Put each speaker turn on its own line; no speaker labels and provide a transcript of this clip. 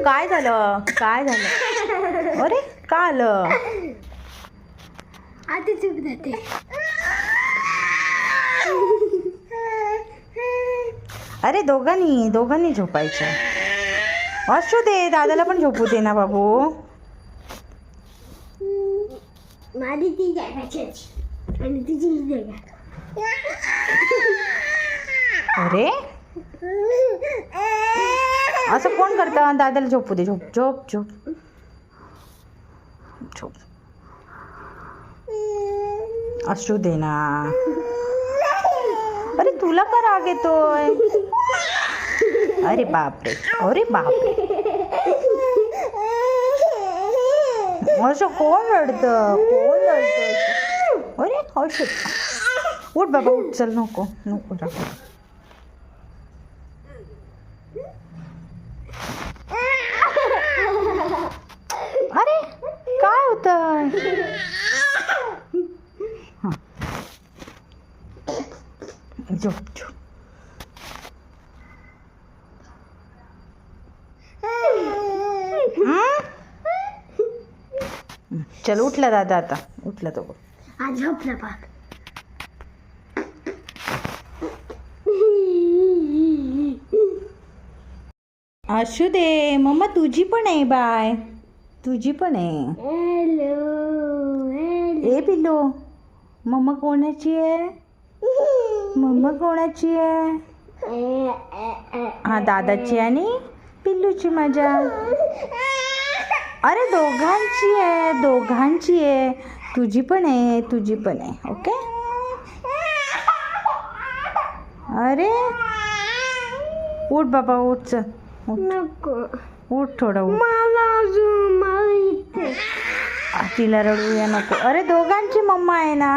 काय झालं? काय झालं? अरे काय आलं?
आता चूक जाते.
अरे दोघांनी झोपायचं. असू दे, दादाला पण झोपू दे ना बाबू.
माझी ती जागाची आणि तुझी ही जागा.
अरे असं कोण करतं? दादाला झोपू दे. झोप झोप झोप झोप. असू दे ना. अरे तुला का राग येतोय? अरे बापरे, अरे बापरे. असं कोण रडतं? कोण रडतं? अरे असं. उठ बाबा उठ. चल नको नको राग. अरे काय होतं? झोप झोप. चल उठला दादा आता. उठला तो.
आज झोपला पाक.
असू दे. मम्मा तुझी पण आहे बाय. तुझी पण आहे.
हॅलो.
ए पिल्लू, मम्मा कोणाची आहे? मम्मा कोणाची आहे? हा दादाची आणि पिल्लूची माझ्या. अरे दोघांची आहे, दोघांची आहे. तुझी पण आहे, तुझी पण आहे. ओके. अरे उठ बाबा उठ. चल उठ.
नको
उठ थोडं उठ.
मला अजून मला इथे.
तिला रडूया नको. अरे दोघांची मम्मा आहे ना.